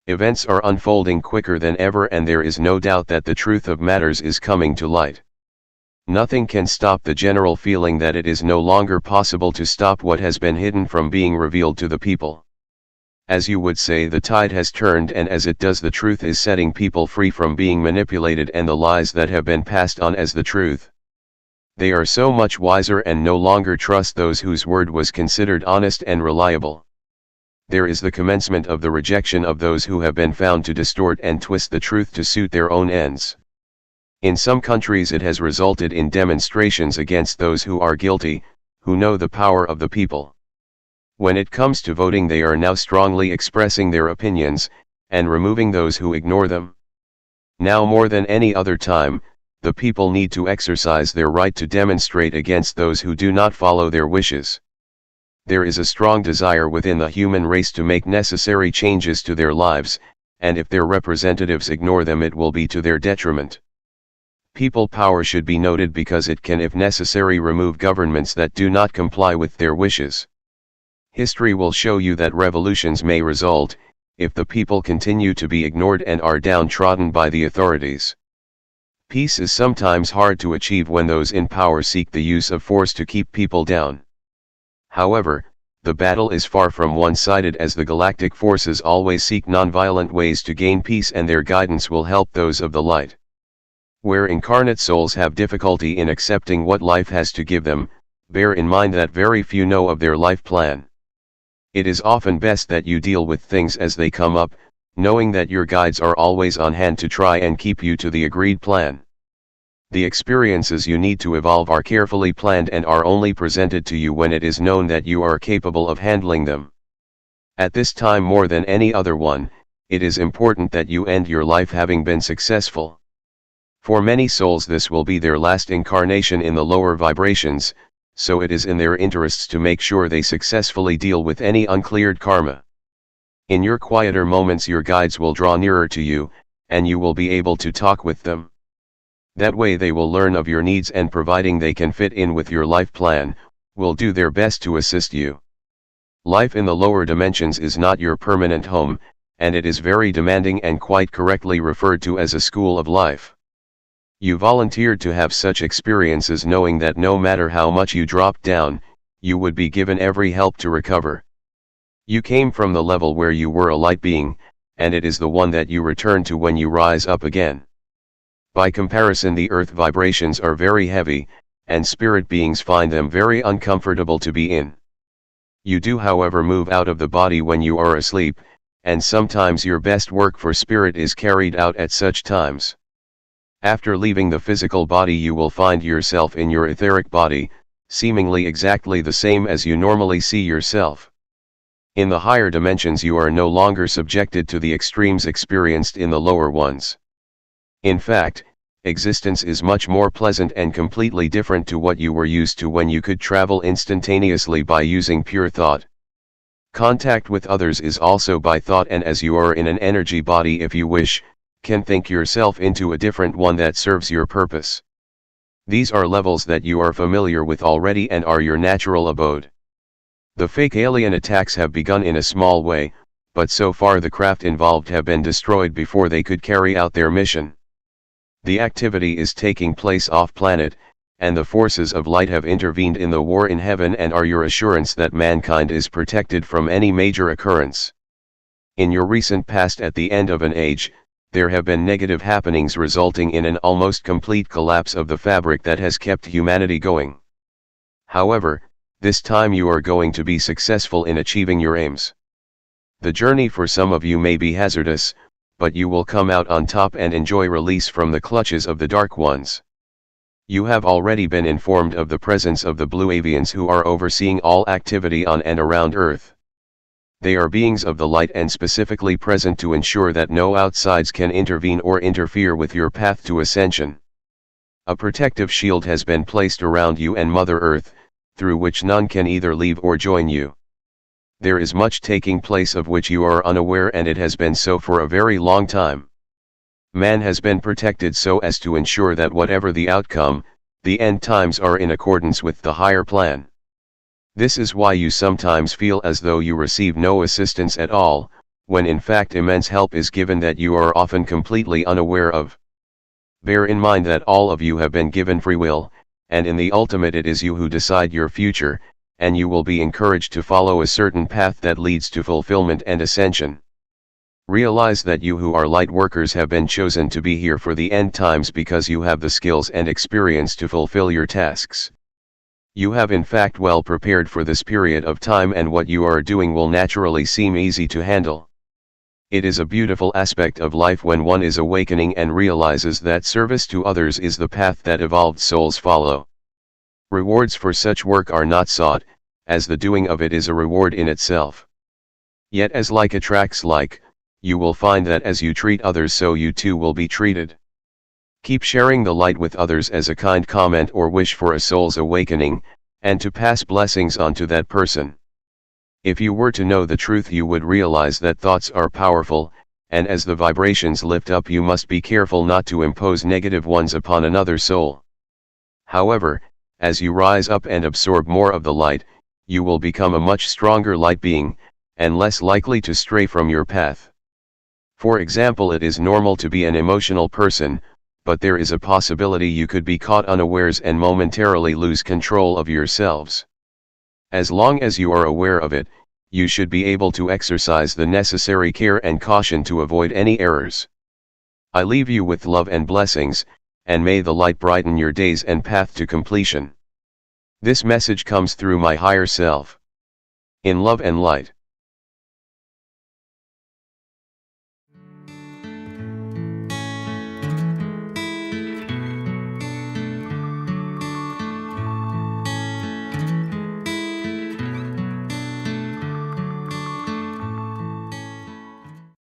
Events are unfolding quicker than ever, and there is no doubt that the truth of matters is coming to light. Nothing can stop the general feeling that it is no longer possible to stop what has been hidden from being revealed to the people. As you would say, the tide has turned, and as it does, the truth is setting people free from being manipulated and the lies that have been passed on as the truth. They are so much wiser and no longer trust those whose word was considered honest and reliable. There is the commencement of the rejection of those who have been found to distort and twist the truth to suit their own ends. In some countries it has resulted in demonstrations against those who are guilty, who know the power of the people. When it comes to voting, they are now strongly expressing their opinions, and removing those who ignore them. Now more than any other time, the people need to exercise their right to demonstrate against those who do not follow their wishes. There is a strong desire within the human race to make necessary changes to their lives, and if their representatives ignore them, it will be to their detriment. People power should be noted because it can, if necessary, remove governments that do not comply with their wishes. History will show you that revolutions may result, if the people continue to be ignored and are downtrodden by the authorities. Peace is sometimes hard to achieve when those in power seek the use of force to keep people down. However, the battle is far from one-sided, as the galactic forces always seek non-violent ways to gain peace, and their guidance will help those of the light. Where incarnate souls have difficulty in accepting what life has to give them, bear in mind that very few know of their life plan. It is often best that you deal with things as they come up, knowing that your guides are always on hand to try and keep you to the agreed plan. The experiences you need to evolve are carefully planned and are only presented to you when it is known that you are capable of handling them. At this time more than any other one, it is important that you end your life having been successful. For many souls this will be their last incarnation in the lower vibrations, so it is in their interests to make sure they successfully deal with any uncleared karma. In your quieter moments your guides will draw nearer to you, and you will be able to talk with them. That way they will learn of your needs, and providing they can fit in with your life plan, will do their best to assist you. Life in the lower dimensions is not your permanent home, and it is very demanding and quite correctly referred to as a school of life. You volunteered to have such experiences knowing that no matter how much you dropped down, you would be given every help to recover. You came from the level where you were a light being, and it is the one that you return to when you rise up again. By comparison, the earth vibrations are very heavy, and spirit beings find them very uncomfortable to be in. You do, however, move out of the body when you are asleep, and sometimes your best work for spirit is carried out at such times. After leaving the physical body you will find yourself in your etheric body, seemingly exactly the same as you normally see yourself. In the higher dimensions you are no longer subjected to the extremes experienced in the lower ones. In fact, existence is much more pleasant and completely different to what you were used to when you could travel instantaneously by using pure thought. Contact with others is also by thought, and as you are in an energy body, if you wish, can think yourself into a different one that serves your purpose. These are levels that you are familiar with already and are your natural abode. The fake alien attacks have begun in a small way, but so far the craft involved have been destroyed before they could carry out their mission. The activity is taking place off-planet, and the forces of light have intervened in the war in heaven and are your assurance that mankind is protected from any major occurrence. In your recent past, at the end of an age, there have been negative happenings resulting in an almost complete collapse of the fabric that has kept humanity going. However, this time you are going to be successful in achieving your aims. The journey for some of you may be hazardous, but you will come out on top and enjoy release from the clutches of the Dark Ones. You have already been informed of the presence of the Blue Avians, who are overseeing all activity on and around Earth. They are beings of the light and specifically present to ensure that no outsides can intervene or interfere with your path to ascension. A protective shield has been placed around you and Mother Earth, through which none can either leave or join you. There is much taking place of which you are unaware, and it has been so for a very long time. Man has been protected so as to ensure that whatever the outcome, the end times are in accordance with the higher plan. This is why you sometimes feel as though you receive no assistance at all, when in fact immense help is given that you are often completely unaware of. Bear in mind that all of you have been given free will, and in the ultimate it is you who decide your future, and you will be encouraged to follow a certain path that leads to fulfillment and ascension. Realize that you who are light workers have been chosen to be here for the end times because you have the skills and experience to fulfill your tasks. You have in fact well prepared for this period of time, and what you are doing will naturally seem easy to handle. It is a beautiful aspect of life when one is awakening and realizes that service to others is the path that evolved souls follow. Rewards for such work are not sought, as the doing of it is a reward in itself. Yet as like attracts like, you will find that as you treat others so you too will be treated. Keep sharing the light with others as a kind comment or wish for a soul's awakening, and to pass blessings on to that person. If you were to know the truth, you would realize that thoughts are powerful, and as the vibrations lift up you must be careful not to impose negative ones upon another soul. However, as you rise up and absorb more of the light, you will become a much stronger light being, and less likely to stray from your path. For example, it is normal to be an emotional person, but there is a possibility you could be caught unawares and momentarily lose control of yourselves. As long as you are aware of it, you should be able to exercise the necessary care and caution to avoid any errors. I leave you with love and blessings, and may the light brighten your days and path to completion. This message comes through my higher self. In love and light.